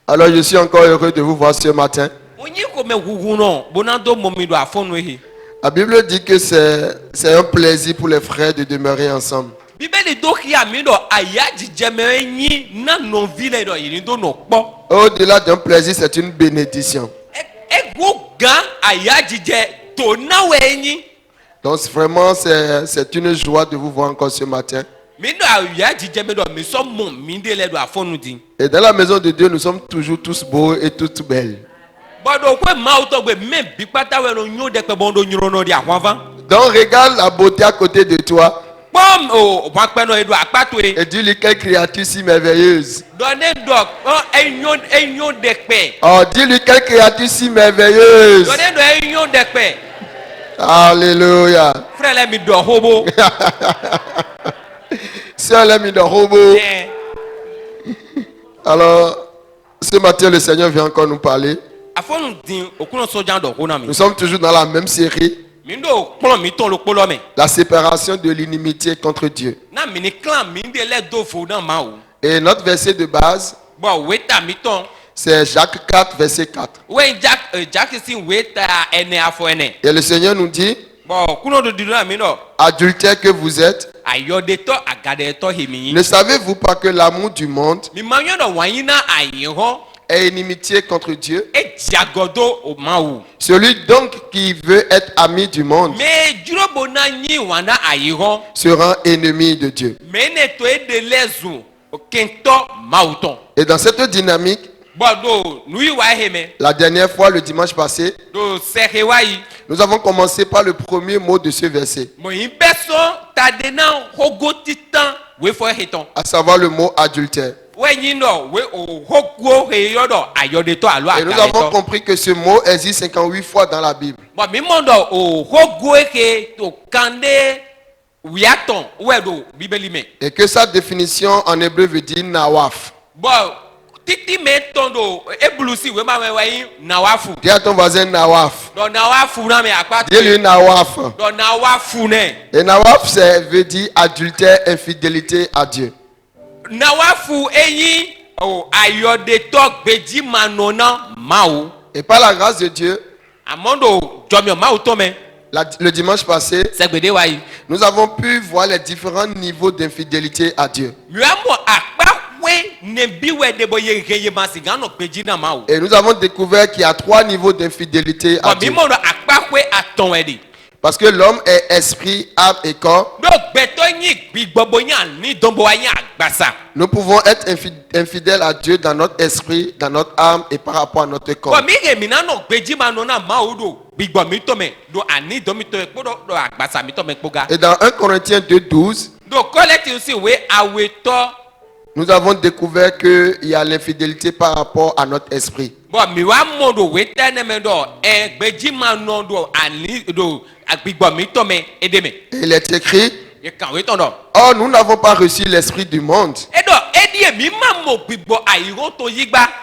Alors je suis encore heureux de vous voir ce matin. La Bible dit que c'est un plaisir pour les frères de demeurer ensemble. Au-delà d'un plaisir, c'est une bénédiction. Donc vraiment, c'est une joie de vous voir encore ce matin. Et dans la maison de Dieu, nous sommes toujours tous beaux et toutes belles. Donc regarde la beauté à côté de toi. Et dis-lui quelle créature si merveilleuse. Oh, dis-lui quelle créature si merveilleuse. Alléluia. Sœur l'ami de robot. Alors, ce matin, le Seigneur vient encore nous parler. Nous sommes toujours dans la même série. La séparation de l'inimitié contre Dieu. Et notre verset de base, c'est Jacques 4, verset 4. Et le Seigneur nous dit, adultères que vous êtes, ne savez-vous pas que l'amour du monde est inimitié contre Dieu? Celui donc qui veut être ami du monde sera ennemi de Dieu. Et dans cette dynamique, la dernière fois, le dimanche passé, nous avons commencé par le premier mot de ce verset, à savoir le mot adultère. Et nous avons compris que ce mot existe 58 fois dans la Bible. Et que sa définition en hébreu veut dire nawaf. Dis à ton voisin nawaf. Dis-lui nawaf. Et nawaf, ça veut dire adultère, infidélité à Dieu. Et par la grâce de Dieu, le dimanche passé, nous avons pu voir les différents niveaux d'infidélité à Dieu. Et nous avons découvert qu'il y a 3 niveaux d'infidélité à Dieu. Parce que l'homme est esprit, âme et corps. Nous pouvons être infidèles à Dieu dans notre esprit, dans notre âme et par rapport à notre corps. Et dans 1 Corinthiens 2:12, nous avons découvert qu'il y a l'infidélité par rapport à notre esprit. Il est écrit, or nous n'avons pas reçu l'esprit du monde,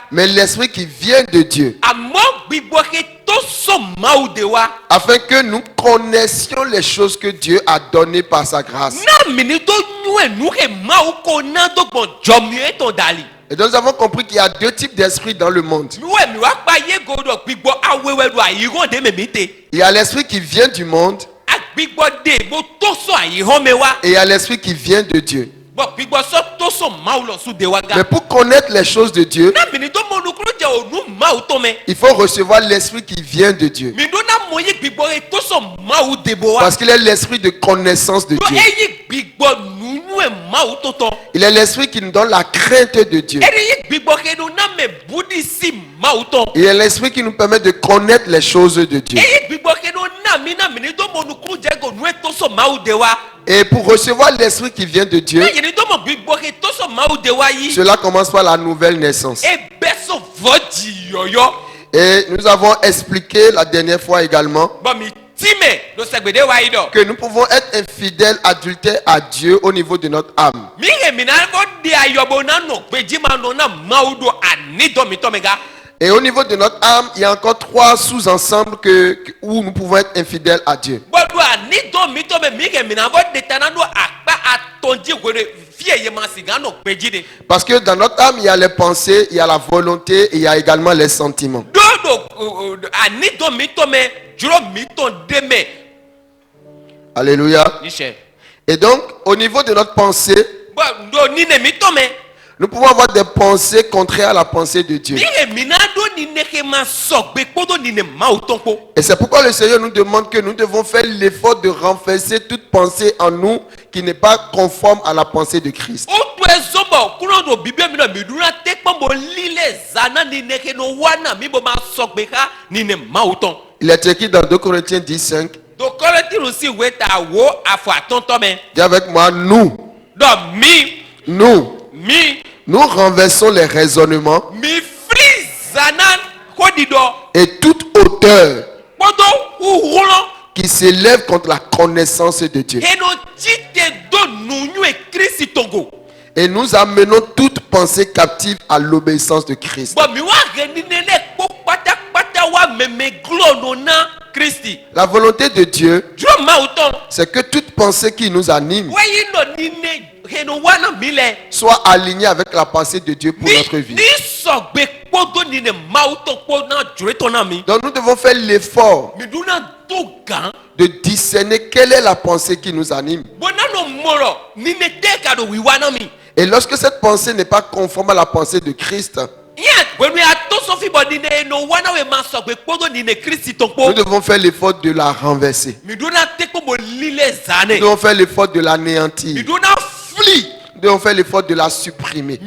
mais l'esprit qui vient de Dieu, afin que nous connaissions les choses que Dieu a données par sa grâce. Et donc nous avons compris qu'il y a 2 types d'esprits dans le monde. Il y a l'esprit qui vient du monde, et il y a l'esprit qui vient de Dieu. Mais pour connaître les choses de Dieu, il faut recevoir l'esprit qui vient de Dieu. Parce qu'il est l'esprit de connaissance de Dieu. Il est l'esprit qui nous donne la crainte de Dieu. Il est l'esprit qui nous permet de connaître les choses de Dieu. Et pour recevoir l'esprit qui vient de Dieu, cela commence par la nouvelle naissance. Et nous avons expliqué la dernière fois également que nous pouvons être infidèles, adultères à Dieu au niveau de notre âme. Et au niveau de notre âme, il y a encore 3 sous-ensembles où nous pouvons être infidèles à Dieu. Parce que dans notre âme, il y a les pensées, il y a la volonté et il y a également les sentiments. Alléluia. Et donc, au niveau de notre pensée, nous pouvons avoir des pensées contraires à la pensée de Dieu. Et c'est pourquoi le Seigneur nous demande que nous devons faire l'effort de renverser toute pensée en nous qui n'est pas conforme à la pensée de Christ. Il est écrit dans 2 Corinthiens 10:5. Dis avec moi, nous renversons les raisonnements et toute hauteur qui s'élève contre la connaissance de Dieu. Et nous amenons toute pensée captive à l'obéissance de Christ. La volonté de Dieu, c'est que toute pensée qui nous anime soit alignée avec la pensée de Dieu pour notre vie. Donc nous devons faire l'effort de discerner quelle est la pensée qui nous anime. Et lorsque cette pensée n'est pas conforme à la pensée de Christ, nous devons faire l'effort de la renverser. Nous devons faire l'effort de l'anéantir. Nous devons faire l'effort de la supprimer.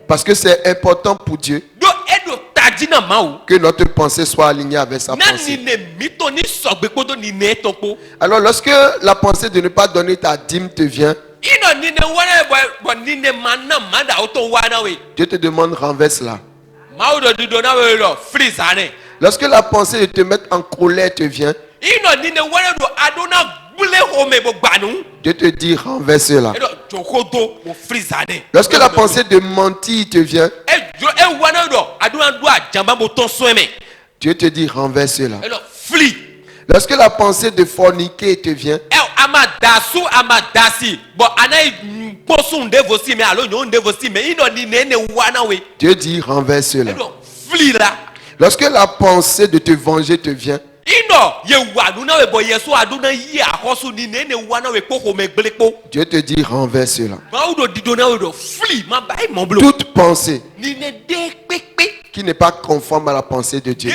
Parce que c'est important pour Dieu que notre pensée soit alignée avec sa pensée. Alors lorsque la pensée de ne pas donner ta dîme te vient, Dieu te demande renverse-la. Lorsque la pensée de te mettre en colère te vient, Dieu te dit renverse-la. Lorsque la pensée de mentir te vient, Dieu te dit renverse-la. Lorsque la pensée de forniquer te vient, Dieu dit renverse-la. Lorsque la pensée de te venger te vient, Dieu te dit renverse-la. Toute pensée qui n'est pas conforme à la pensée de Dieu,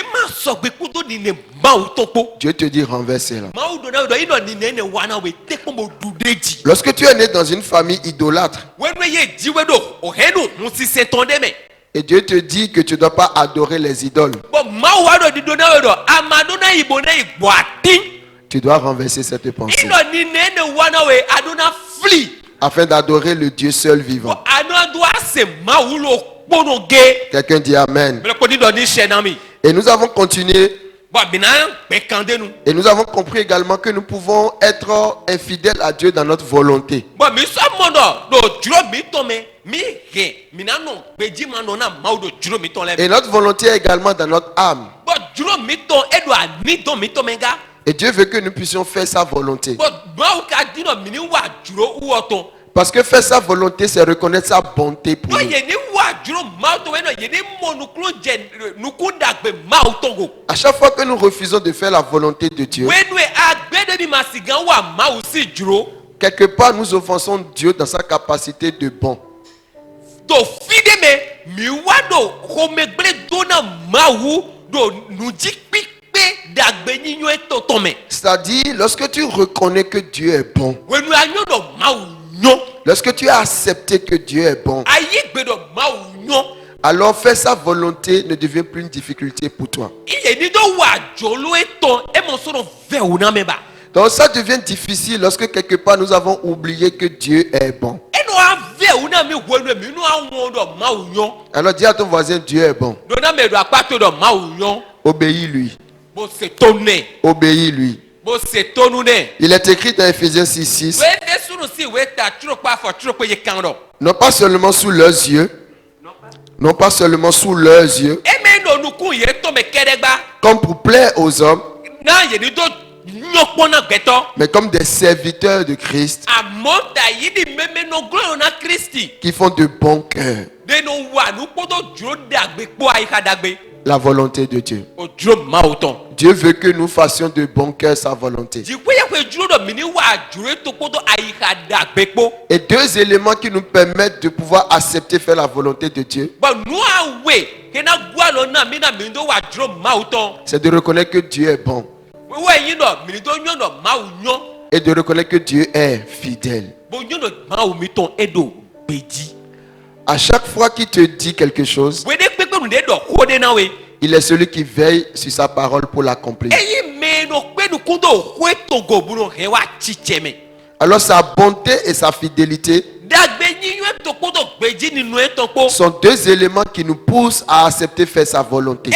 Dieu te dit renverse-la. Lorsque tu es né dans une famille idolâtre et Dieu te dit que tu ne dois pas adorer les idoles, tu dois renverser cette pensée afin d'adorer le Dieu seul vivant. Quelqu'un dit Amen. Et nous avons continué. Et nous avons compris également que nous pouvons être infidèles à Dieu dans notre volonté. Et notre volonté est également dans notre âme. Et Dieu veut que nous puissions faire sa volonté. Parce que faire sa volonté, c'est reconnaître sa bonté pour nous. À chaque fois que nous refusons de faire la volonté de Dieu, quelque part nous offensons Dieu dans sa capacité de bon. C'est-à-dire, lorsque tu reconnais que Dieu est bon, lorsque tu as accepté que Dieu est bon, alors faire sa volonté ne devient plus une difficulté pour toi. Donc ça devient difficile lorsque quelque part nous avons oublié que Dieu est bon. Alors dis à ton voisin, Dieu est bon. Obéis-lui. Obéis-lui. Il est écrit dans Ephésiens 6:6. Non pas seulement sous leurs yeux. Non pas seulement sous leurs yeux. Comme pour plaire aux hommes. mais comme des serviteurs de Christ qui font de bon cœur la volonté de Dieu. Dieu veut que nous fassions de bon cœur sa volonté. Et deux éléments qui nous permettent de pouvoir accepter faire la volonté de Dieu, c'est de reconnaître que Dieu est bon et de reconnaître que Dieu est fidèle. À chaque fois qu'il te dit quelque chose, il est celui qui veille sur sa parole pour l'accomplir. Alors sa bonté et sa fidélité sont deux éléments qui nous poussent à accepter faire sa volonté.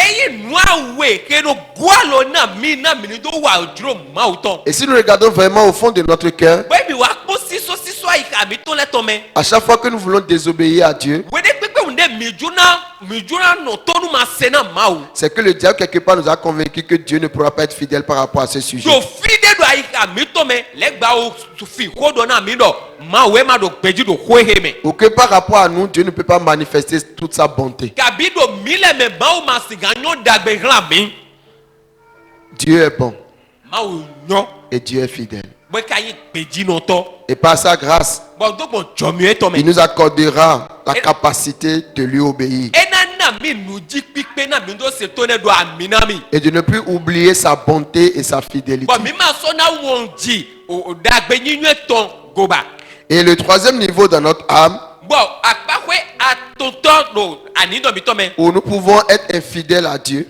Et si nous regardons vraiment au fond de notre cœur, à chaque fois que nous voulons désobéir à Dieu, c'est que le diable quelque part nous a convaincus que Dieu ne pourra pas être fidèle par rapport à ce sujet. Ou que par rapport à nous, Dieu ne peut pas manifester toute sa bonté. Dieu est bon et Dieu est fidèle. Et par sa grâce, il nous accordera la capacité de lui obéir et de ne plus oublier sa bonté et sa fidélité. Et le troisième niveau dans notre âme, où nous pouvons être infidèles à Dieu,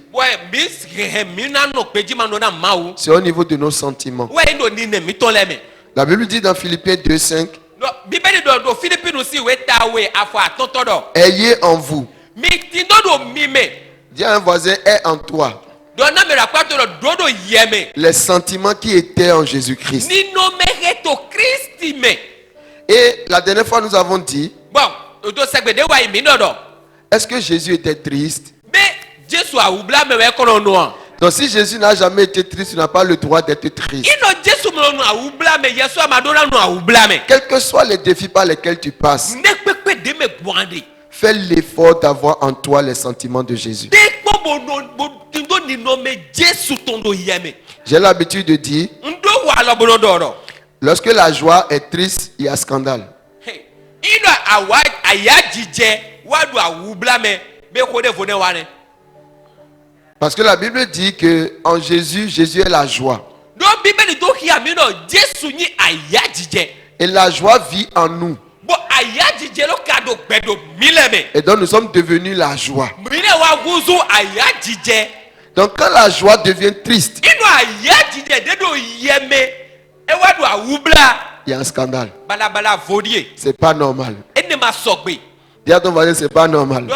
c'est au niveau de nos sentiments. La Bible dit dans Philippiens 2:5, ayez en vous. Dis à un voisin, aie en toi les sentiments qui étaient en Jésus-Christ. Et la dernière fois nous avons dit, est-ce que Jésus était triste? Donc si Jésus n'a jamais été triste, tu n'as pas le droit d'être triste. Quels que soient les défis par lesquels tu passes, fais l'effort d'avoir en toi les sentiments de Jésus. J'ai l'habitude de dire, lorsque la joie est triste, il y a scandale. Parce que la Bible dit que en Jésus, Jésus est la joie. Et la joie vit en nous. Et donc nous sommes devenus la joie. Donc quand la joie devient triste, il y a un scandale. C'est pas normal. Dis à ton voisin, c'est pas normal.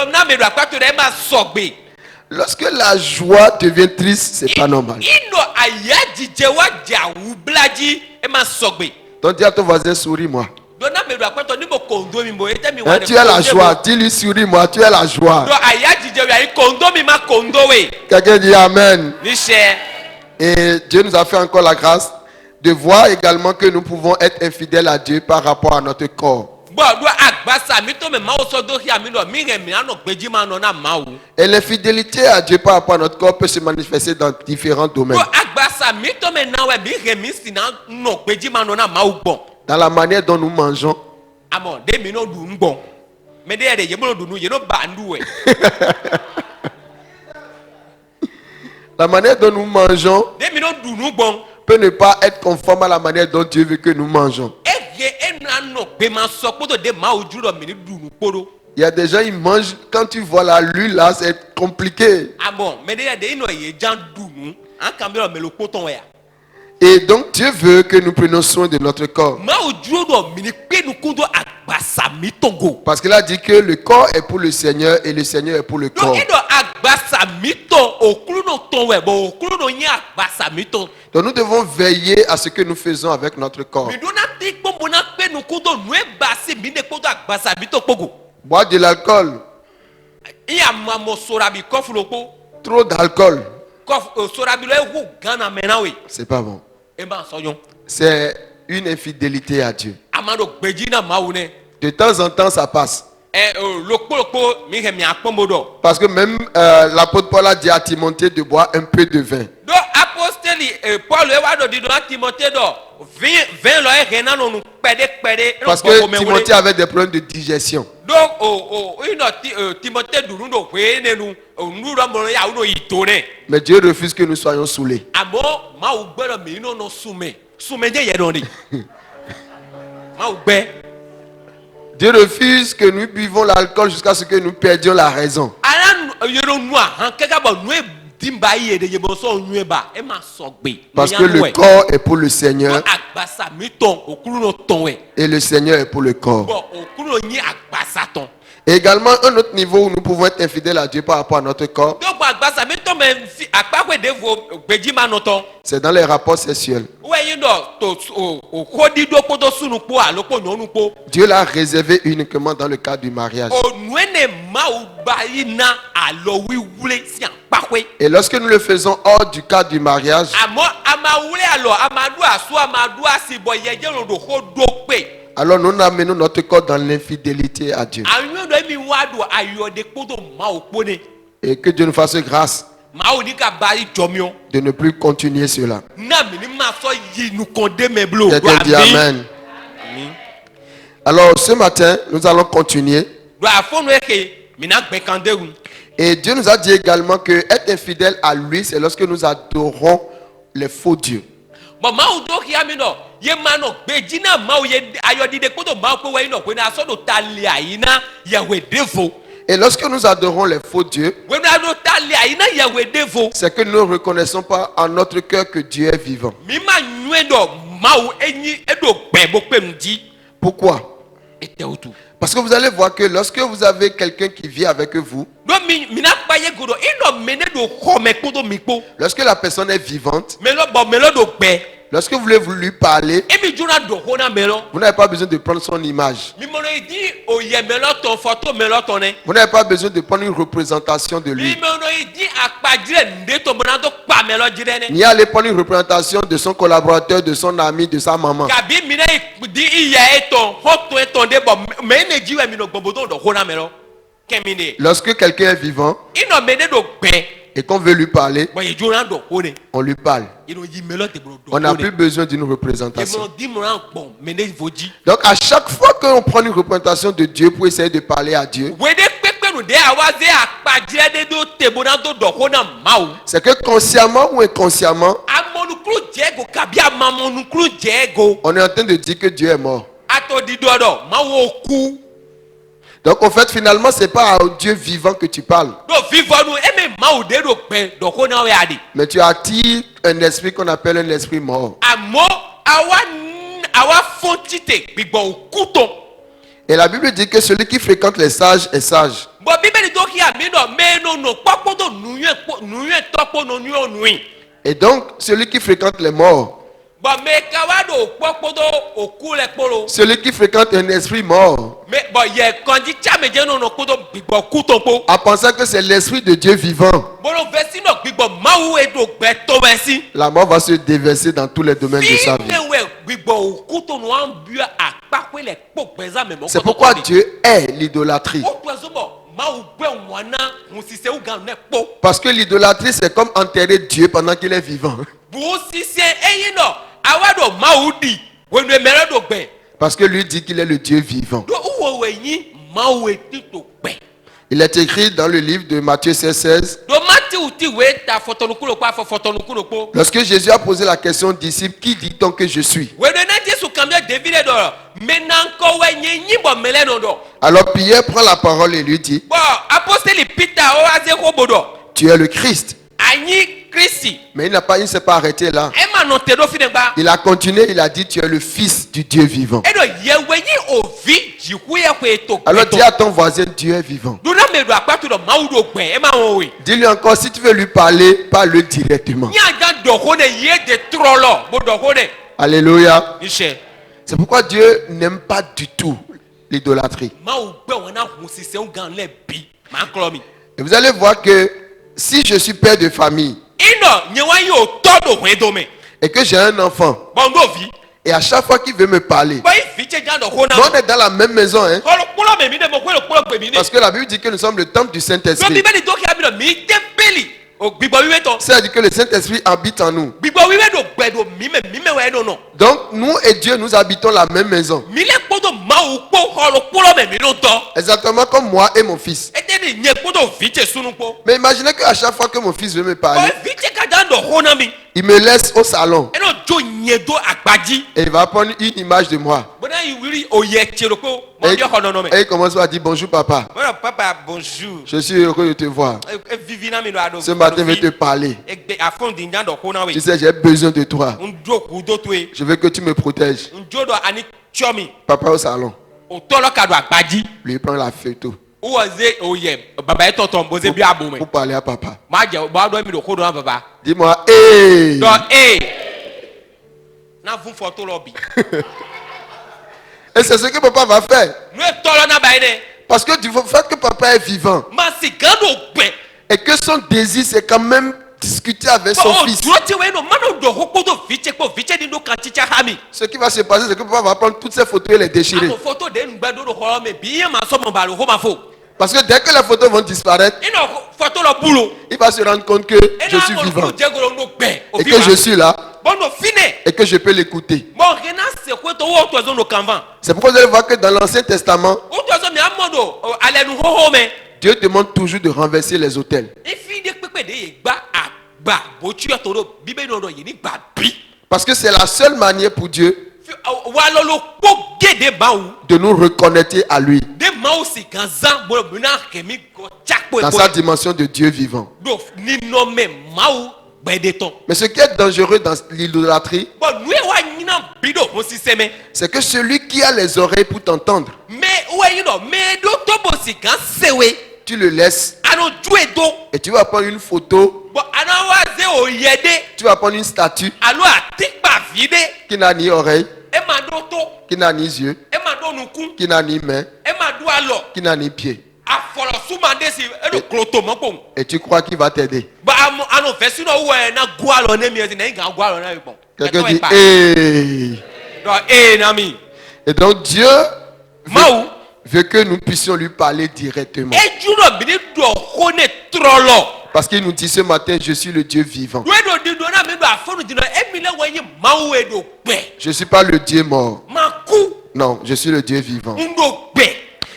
Lorsque la joie devient triste, c'est pas normal. Donc dis à ton voisin, souris-moi. Hein, tu as la joie. Dis-lui, souris-moi, tu as la joie. Quelqu'un dit Amen. Et Dieu nous a fait encore la grâce de voir également que nous pouvons être infidèles à Dieu par rapport à notre corps. Et l'infidélité à Dieu par rapport à notre corps peut se manifester dans différents domaines. Dans la manière dont nous mangeons. La manière dont nous mangeons peut ne pas être conforme à la manière dont Dieu veut que nous mangeons. Il y a des gens qui mangent, quand tu vois la l'huile là, c'est compliqué. Et donc Dieu veut que nous prenions soin de notre corps. Parce qu'il a dit que le corps est pour le Seigneur et le Seigneur est pour le corps. Donc nous devons veiller à ce que nous faisons avec notre corps. Boire de l'alcool. Trop d'alcool. C'est pas bon. C'est une infidélité à Dieu. De temps en temps, ça passe. Parce que même l'apôtre Paul a dit à Timothée de boire un peu de vin. Parce que Timothée avait des problèmes de digestion. Mais Dieu refuse que nous soyons saoulés. Dieu refuse que nous buvons l'alcool jusqu'à ce que nous perdions la raison. Parce que le corps est pour le Seigneur et le Seigneur est pour le corps. Et également un autre niveau où nous pouvons être infidèles à Dieu par rapport à notre corps, c'est dans les rapports sexuels. Dieu l'a réservé uniquement dans le cadre du mariage. Et lorsque nous le faisons hors du cadre du mariage, alors nous amenons notre corps dans l'infidélité à Dieu. Et que Dieu nous fasse grâce de ne plus continuer cela. Quelqu'un dit Amen. Alors ce matin, nous allons continuer. Et Dieu nous a dit également que être infidèle à lui, c'est lorsque nous adorons les faux dieux. Et lorsque nous adorons les faux dieux, c'est que nous ne reconnaissons pas en notre cœur que Dieu est vivant. Pourquoi? Parce que vous allez voir que lorsque vous avez quelqu'un qui vit avec vous, lorsque la personne est vivante, lorsque vous voulez lui parler, vous n'avez pas besoin de prendre son image. Vous n'avez pas besoin de prendre une représentation de lui. Ni aller prendre une représentation de son collaborateur, de son ami, de sa maman. Lorsque quelqu'un est vivant et qu'on veut lui parler, on lui parle. On n'a plus besoin d'une représentation. Donc à chaque fois qu'on prend une représentation de Dieu pour essayer de parler à Dieu, c'est que consciemment ou inconsciemment, on est en train de dire que Dieu est mort. Donc en fait finalement c'est pas à Dieu vivant que tu parles. Mais tu attires un esprit qu'on appelle un esprit mort. Et la Bible dit que celui qui fréquente les sages est sage. Et donc celui qui fréquente les morts, celui qui fréquente un esprit mort, en pensant que c'est l'esprit de Dieu vivant, la mort va se déverser dans tous les domaines de sa vie. C'est pourquoi Dieu est l'idolâtrie. Parce que l'idolâtrie c'est comme enterrer Dieu pendant qu'il est vivant. Parce que lui dit qu'il est le Dieu vivant. Il est écrit dans le livre de Matthieu 16. Lorsque Jésus a posé la question aux disciples, qui dit-on que je suis? Alors Pierre prend la parole et lui dit, tu es le Christ. Mais il ne s'est pas arrêté là. Il a continué, il a dit, tu es le fils du Dieu vivant. Alors dis à ton voisin, Dieu est vivant. Dis-lui encore, si tu veux lui parler, parle-le directement. Alléluia. C'est pourquoi Dieu n'aime pas du tout l'idolâtrie. Et vous allez voir que si je suis père de famille et que j'ai un enfant, et à chaque fois qu'il veut me parler, on est dans la même maison, hein? Parce que la Bible dit que nous sommes le temple du Saint-Esprit. Ça dit que le Saint-Esprit habite en nous. Donc nous et Dieu, nous habitons la même maison. Exactement comme moi et mon fils. Mais imaginez qu'à chaque fois que mon fils veut me parler, il me laisse au salon et il va prendre une image de moi. Et il commence à dire bonjour papa. Papa, bonjour. Je suis heureux de te voir. Ce matin, je vais te parler. Tu sais, j'ai besoin de toi. Je veux que tu me protèges. Papa au salon. Lui prend la photo. Pour parler à papa. Dis-moi, hey! Et c'est ce que papa va faire. Parce que du fait que papa est vivant et que son désir c'est quand même discuter avec son fils. Ce qui va se passer, c'est que papa va prendre toutes ces photos et les déchirer. Parce que dès que les photos vont disparaître, il va se rendre compte que je suis vivant et que je suis là et que je peux l'écouter. C'est pourquoi vous allez voir que dans l'Ancien Testament, Dieu demande toujours de renverser les autels. Parce que c'est la seule manière pour Dieu de nous reconnaître à lui dans sa dimension de Dieu vivant. Mais ce qui est dangereux dans l'idolâtrie, c'est que celui qui a les oreilles pour t'entendre, tu le laisses et tu vas prendre une photo, tu vas prendre une statue qui n'a ni oreille, qui n'a ni yeux, qui n'a ni main, qui n'a ni pied. Et tu crois qu'il va t'aider. Quelqu'un dit hey. Et donc Dieu veut que nous puissions lui parler directement. Parce qu'il nous dit ce matin, je suis le Dieu vivant. Je ne suis pas le Dieu mort. Non, je suis le Dieu vivant.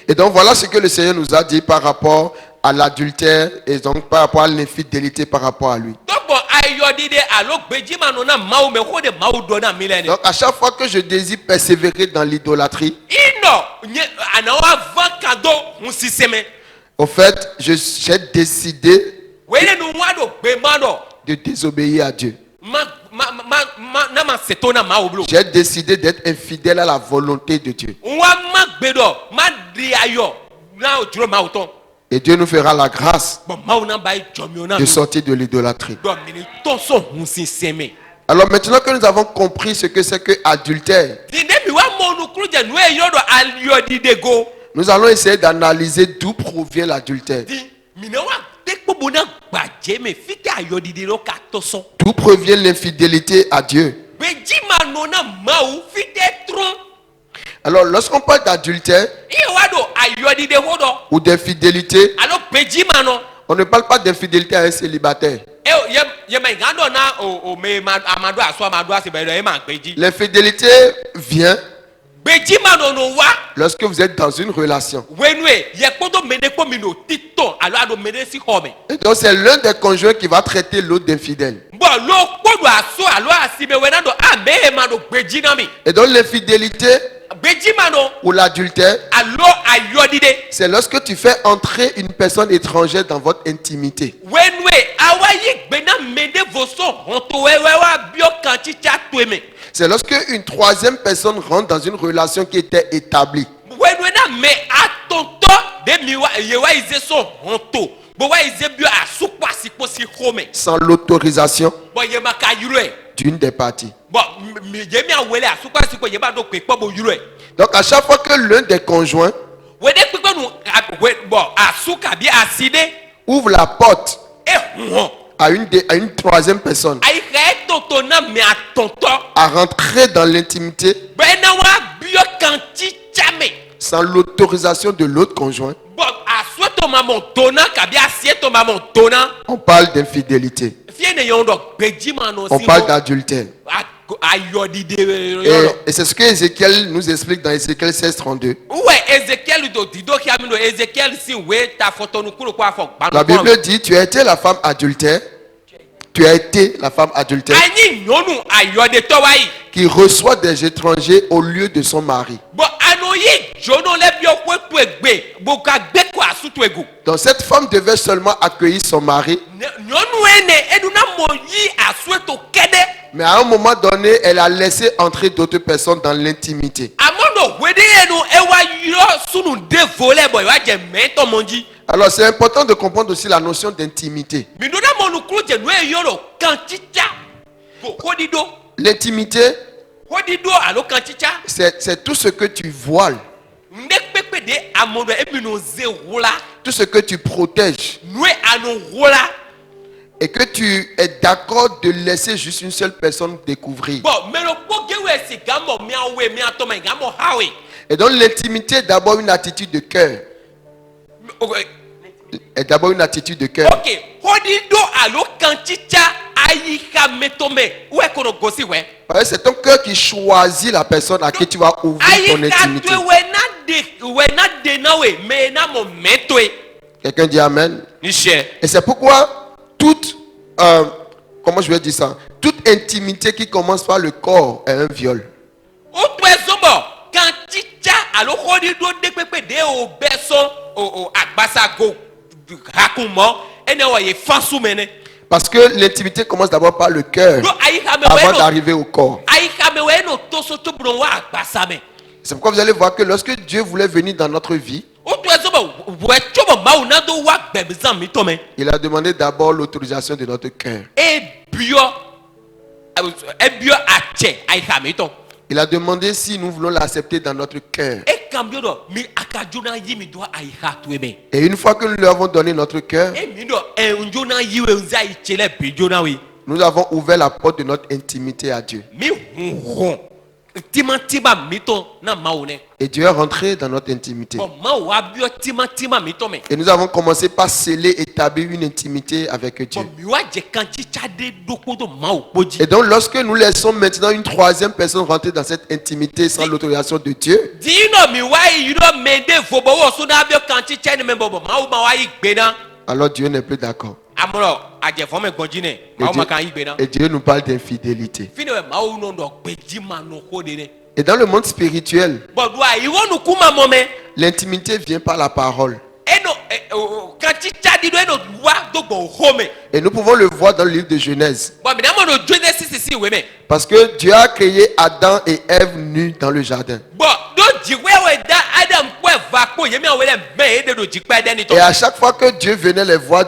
Et donc voilà ce que le Seigneur nous a dit par rapport à l'adultère et donc par rapport à l'infidélité par rapport à lui. Donc à chaque fois que je désire persévérer dans l'idolâtrie, au fait, j'ai décidé de désobéir à Dieu. J'ai décidé d'être infidèle à la volonté de Dieu. Et Dieu nous fera la grâce de sortir de l'idolâtrie. Alors maintenant que nous avons compris ce que c'est que adultère, nous allons essayer d'analyser d'où provient l'adultère. D'où provient l'infidélité à Dieu. Alors lorsqu'on parle d'adultère ou d'infidélité, on ne parle pas d'infidélité à un célibataire. L'infidélité vient lorsque vous êtes dans une relation. Et donc c'est l'un des conjoints qui va traiter l'autre d'infidèle. Et donc l'infidélité ou l'adultère, c'est lorsque tu fais entrer une personne étrangère dans votre intimité. C'est lorsque une troisième personne rentre dans une relation qui était établie. Sans l'autorisation d'une des parties. Donc à chaque fois que l'un des conjoints ouvre la porte à une troisième personne, à rentrer dans l'intimité sans l'autorisation de l'autre conjoint, on parle d'infidélité. On parle d'adultère. Et c'est ce que Ézéchiel nous explique dans Ézéchiel 16:32. La Bible dit, tu as été la femme adultère. Tu as été la femme adultère qui reçoit des étrangers au lieu de son mari. Donc cette femme devait seulement accueillir son mari. Mais à un moment donné, elle a laissé entrer d'autres personnes dans l'intimité. Alors c'est important de comprendre aussi la notion d'intimité. L'intimité, c'est tout ce que tu voiles, tout ce que tu protèges, et que tu es d'accord de laisser juste une seule personne découvrir. Et donc l'intimité est d'abord une attitude de cœur. Est d'abord une attitude de cœur. C'est ton cœur qui choisit la personne à qui tu vas ouvrir ton intimité. Quelqu'un dit amen. Et c'est pourquoi toute comment je vais dire ça, toute intimité qui commence par le corps est un viol. Parce que l'intimité commence d'abord par le cœur avant d'arriver au corps. C'est pourquoi vous allez voir que lorsque Dieu voulait venir dans notre vie, il a demandé d'abord l'autorisation de notre cœur. Il a demandé si nous voulons l'accepter dans notre cœur. Et une fois que nous lui avons donné notre cœur, nous avons ouvert la porte de notre intimité à Dieu. Et Dieu est rentré dans notre intimité. Et nous avons commencé par sceller, établir une intimité avec Dieu. Et donc lorsque nous laissons maintenant une troisième personne rentrer dans cette intimité sans l'autorisation de Dieu, alors Dieu n'est plus d'accord. Et Dieu nous parle d'infidélité. Et dans le monde spirituel, l'intimité vient par la parole. Et nous pouvons le voir dans le livre de Genèse. Parce que Dieu a créé Adam et Ève nus dans le jardin. Et à chaque fois que Dieu venait les voir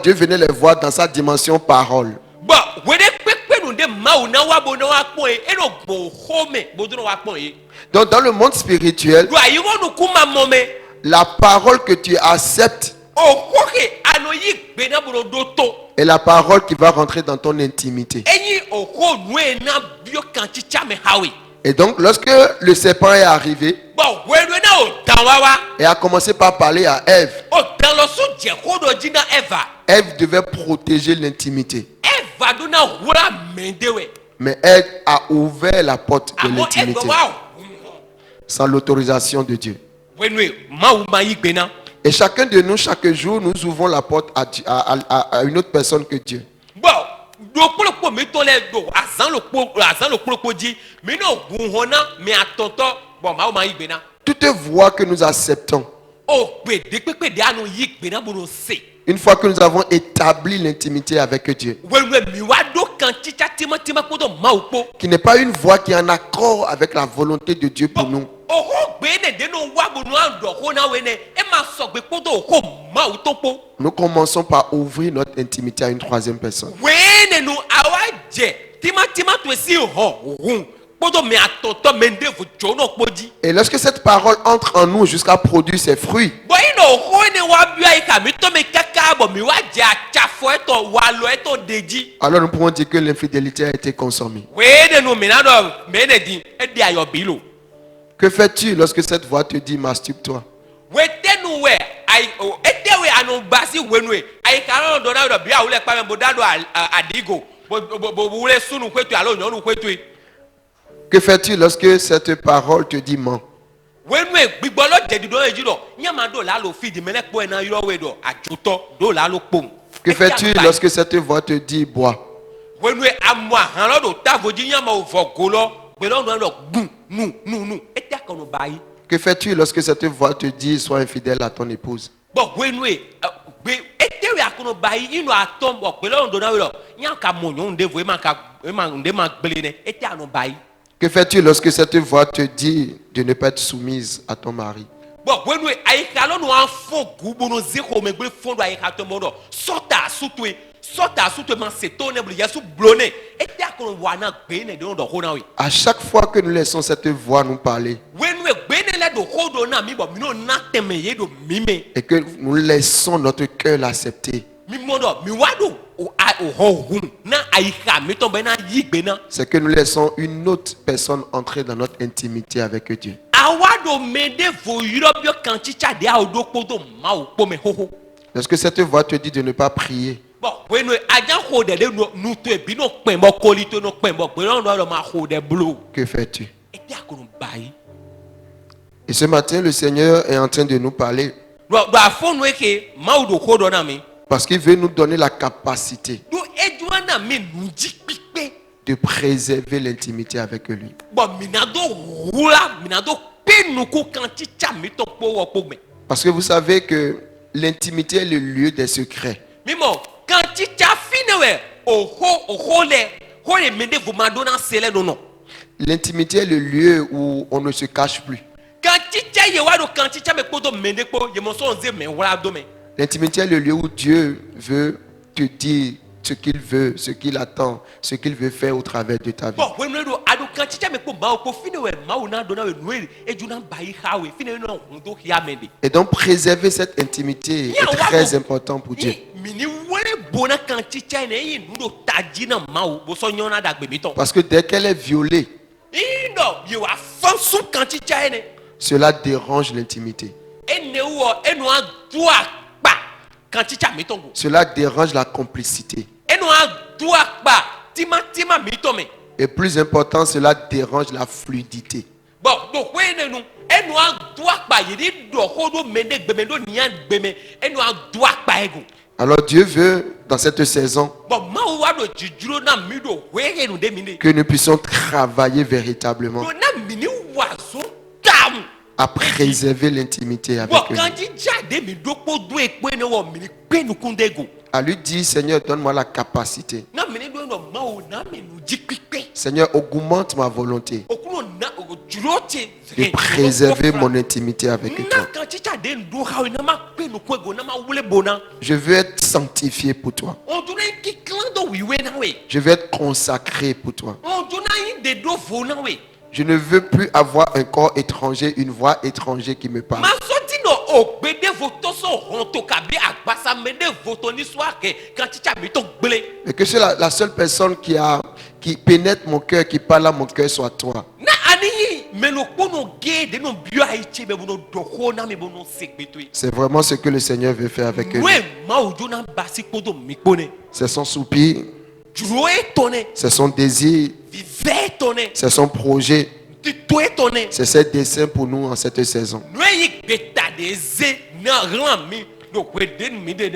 dans sa dimension parole. Donc dans le monde spirituel, la parole que tu acceptes est la parole qui va rentrer dans ton intimité. Et donc lorsque le serpent est arrivé et a commencé par parler à Ève, Ève devait protéger l'intimité. Mais Ève a ouvert la porte de l'intimité sans l'autorisation de Dieu. Et chacun de nous, chaque jour, nous ouvrons la porte à une autre personne que Dieu. Toute voix que nous acceptons, une fois que nous avons établi l'intimité avec Dieu, qui n'est pas une voix qui est en accord avec la volonté de Dieu pour nous, nous commençons par ouvrir notre intimité à une troisième personne. Et lorsque cette parole entre en nous jusqu'à produire ses fruits, alors nous pouvons dire que l'infidélité a été consommée. Que fais-tu lorsque cette voix te dit masturbe-toi? Que fais-tu lorsque cette parole te dit mens? Que fais-tu lorsque cette voix te dit bois? Que fais-tu lorsque cette voix te dit sois infidèle à ton épouse? Que fais-tu lorsque cette voix te dit de ne pas être soumise à ton mari? À chaque fois que nous laissons cette voix nous parler et que nous laissons notre cœur l'accepter, c'est que nous laissons une autre personne entrer dans notre intimité avec Dieu. Lorsque cette voix te dit de ne pas prier, que fais-tu? Et ce matin, le Seigneur est en train de nous parler parce qu'il veut nous donner la capacité de préserver l'intimité avec lui. Parce que vous savez que l'intimité est le lieu des secrets. L'intimité est le lieu où on ne se cache plus. L'intimité est le lieu où Dieu veut te dire ce qu'il veut, ce qu'il attend, ce qu'il veut faire au travers de ta vie. Et donc préserver cette intimité est très important pour Dieu. Parce que dès qu'elle est violée, cela dérange l'intimité. Cela dérange la complicité. Et plus important, cela dérange la fluidité. Alors Dieu veut, dans cette saison, que nous puissions travailler véritablement à préserver l'intimité avec lui. À lui dire, Seigneur, donne-moi la capacité. Seigneur, augmente ma volonté de préserver mon intimité avec toi. Je veux être sanctifié pour toi. Je veux être consacré pour toi. Je ne veux plus avoir un corps étranger, une voix étrangère qui me parle. Et que c'est la seule personne qui pénètre mon cœur, qui parle à mon cœur, soit toi. C'est vraiment ce que le Seigneur veut faire avec nous. C'est son soupir, c'est son désir, c'est son projet, c'est ses desseins pour nous en cette saison.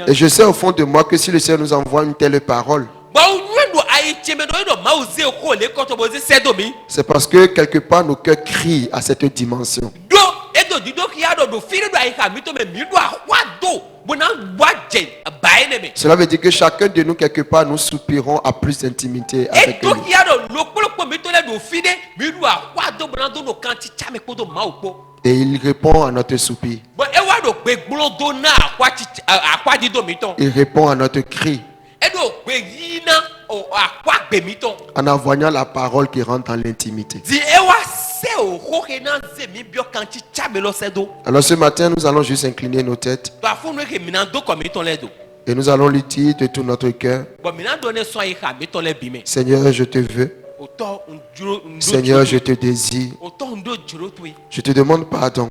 Et je sais au fond de moi que si le Seigneur nous envoie une telle parole, c'est parce que quelque part nos cœurs crient à cette dimension. Cela veut dire que chacun de nous quelque part nous soupirons à plus d'intimité avec lui. Et il répond à notre soupir. Il répond à notre cri. En envoyant la parole qui rentre dans l'intimité. Alors ce matin, nous allons juste incliner nos têtes. Et nous allons lui dire de tout notre cœur: Seigneur, je te veux. Seigneur, je te désire. Je te demande pardon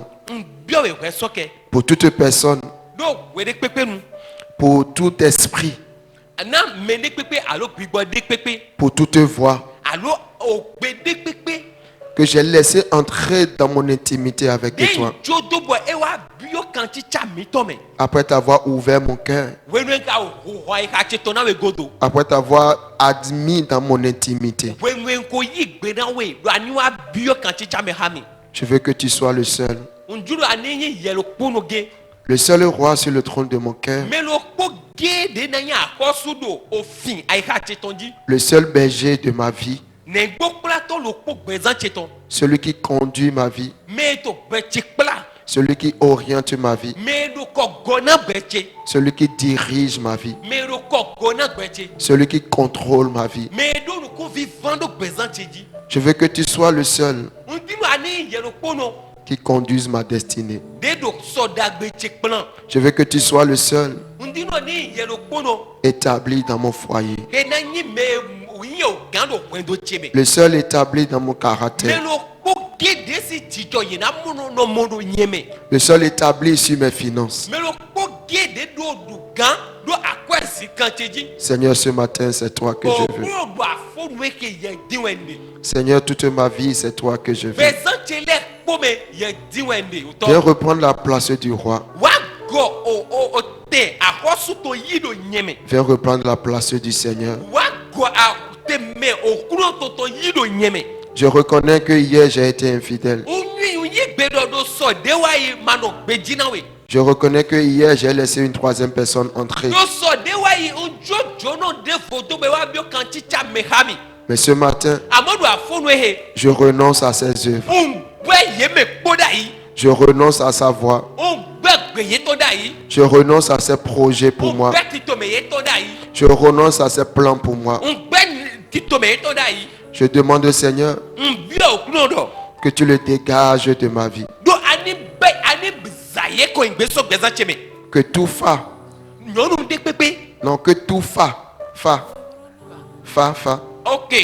pour toute personne, pour tout esprit, pour toute voix que j'ai laissé entrer dans mon intimité avec toi. Après t'avoir ouvert mon cœur, après t'avoir admis dans mon intimité, je veux que tu sois le seul. Le seul roi sur le trône de mon cœur. Le seul berger de ma vie. Celui qui conduit ma vie. Celui qui oriente ma vie. Celui qui dirige ma vie. Celui qui contrôle ma vie. Je veux que tu sois le seul qui conduise ma destinée. Je veux que tu sois le seul établi dans mon foyer. Le seul établi dans mon caractère. Le seul établi sur mes finances. Seigneur, ce matin, c'est toi que je veux. Seigneur, toute ma vie, c'est toi que je veux. Viens reprendre la place du roi. Viens reprendre la place du Seigneur. Je reconnais que hier j'ai été infidèle. Je reconnais que hier j'ai laissé une troisième personne entrer. Mais ce matin, je renonce à ses œuvres. Je renonce à sa voix. Je renonce à ses projets pour moi. Je renonce à ses plans pour moi. Je demande au Seigneur que tu le dégages de ma vie. Que tout fa. Non, que tout fa. Ok.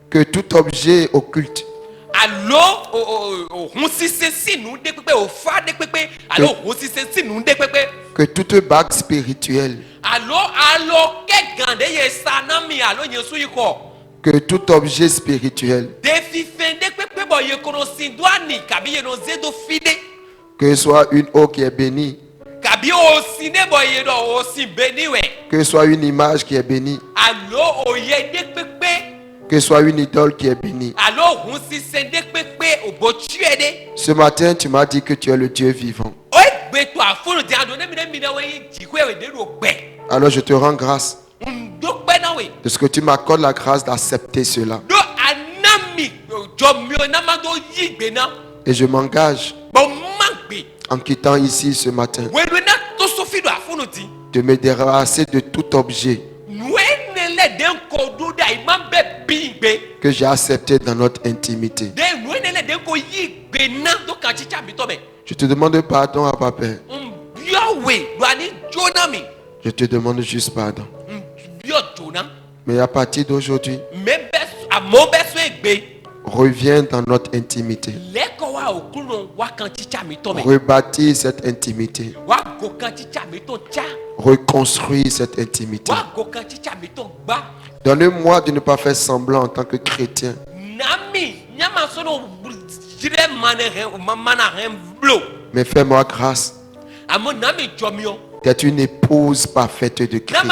Que tout objet occulte. Que toute bague spirituelle. Que tout objet spirituel. Que ce soit une eau qui est bénie. Que ce soit une image qui est bénie. Que ce soit une idole qui est bénie. Ce matin, tu m'as dit que tu es le Dieu vivant. Alors je te rends grâce de ce que tu m'accordes la grâce d'accepter cela. Et je m'engage en quittant ici ce matin de me débarrasser de tout objet que j'ai accepté dans notre intimité. Je te demande pardon à Papa. Je te demande juste pardon. Mais à partir d'aujourd'hui, reviens dans notre intimité. Rebâtis cette intimité. Reconstruis cette intimité. Donne-moi de ne pas faire semblant en tant que chrétien. Mais fais-moi grâce d'être une épouse parfaite de Christ.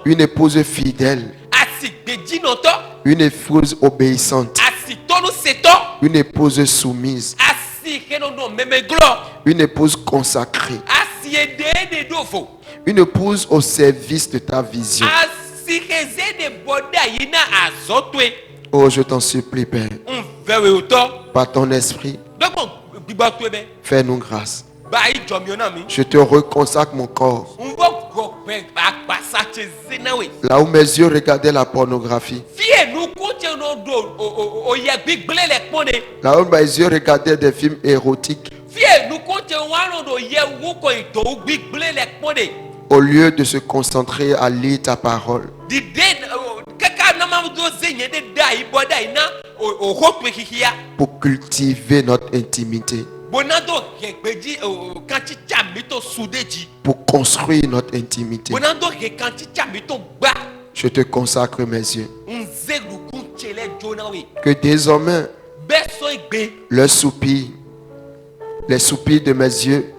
Une épouse fidèle. Une épouse obéissante. Une épouse soumise. Une épouse consacrée. Une épouse au service de ta vision. Oh, je t'en supplie, Père. Par ton esprit, fais-nous grâce. Je te reconsacre mon corps. Là où mes yeux regardaient la pornographie. Là où mes yeux regardaient des films érotiques. Au lieu de se concentrer à lire ta parole. Pour cultiver notre intimité. Pour construire notre intimité. Je te consacre mes yeux. Que désormais le soupir, les soupirs de mes yeux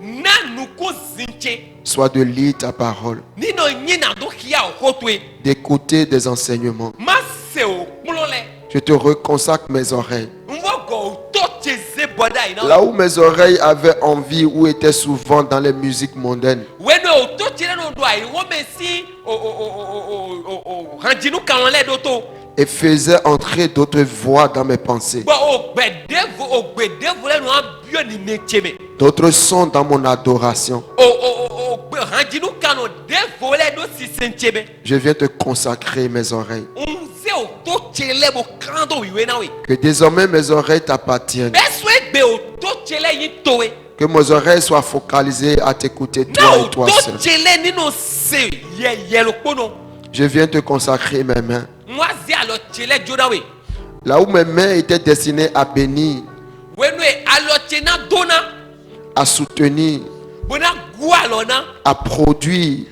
soit de lire ta parole, d'écouter des enseignements. Je te reconsacre mes oreilles. Là où mes oreilles avaient envie ou étaient souvent dans les musiques mondaines, et faisaient entrer d'autres voix dans mes pensées, d'autres sons dans mon adoration, je viens te consacrer mes oreilles. Que désormais mes oreilles t'appartiennent. Que mes oreilles soient focalisées à t'écouter toi et toi seul. Je viens te consacrer mes mains. Là où mes mains étaient destinées à bénir, à soutenir, à produire,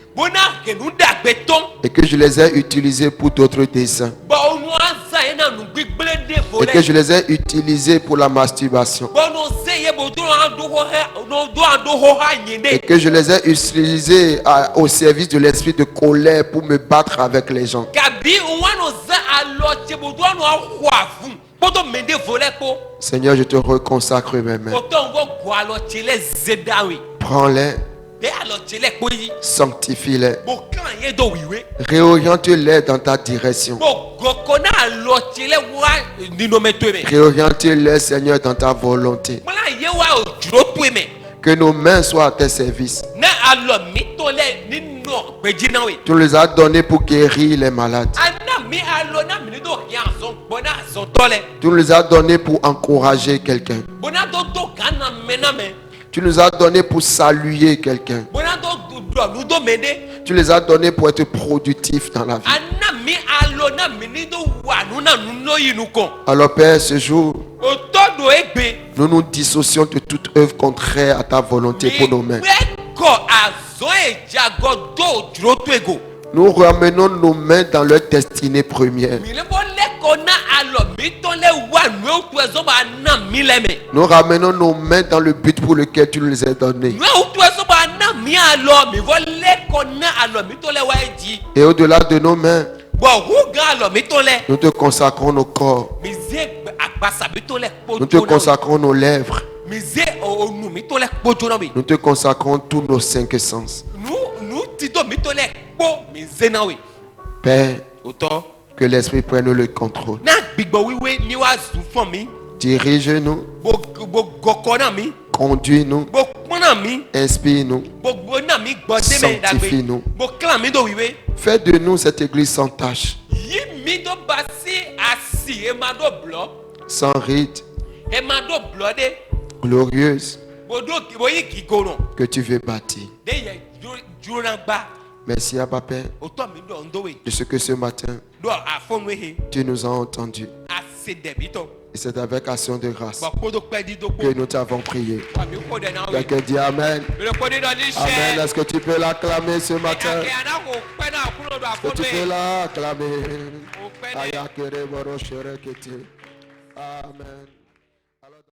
et que je les ai utilisés pour d'autres desseins, et que je les ai utilisés pour la masturbation, et que je les ai utilisés au service de l'esprit de colère pour me battre avec les gens. Seigneur, je te reconsacre mes mains. Prends-les, sanctifie-les, réoriente-les dans ta direction. Réoriente-les, Seigneur, dans ta volonté. Que nos mains soient à tes services. Tu les as donnés pour guérir les malades. Tu nous as donné pour encourager quelqu'un. Tu nous as donné pour saluer quelqu'un. Tu les as donnés pour être productifs dans la vie. Alors Père, ce jour, nous nous dissocions de toute œuvre contraire à ta volonté pour nos mains. Nous ramenons nos mains dans leur destinée première. Nous ramenons nos mains dans le but pour lequel tu nous les as données. Et au-delà de nos mains, nous te consacrons nos corps. Nous te consacrons nos lèvres. Nous te consacrons tous nos 5 sens. Père, que l'Esprit prenne le contrôle. Dirige-nous. Conduis-nous. Inspire-nous. Sanctifie-nous. Fais de nous cette église sans tache, sans ride, glorieuse, que tu veux bâtir. Merci Abba Père de ce que ce matin tu nous as entendus. Et c'est avec action de grâce que nous t'avons prié. Quelqu'un dit Amen. Amen. Est-ce que tu peux l'acclamer ce matin? Est-ce que tu peux l'acclamer? Amen.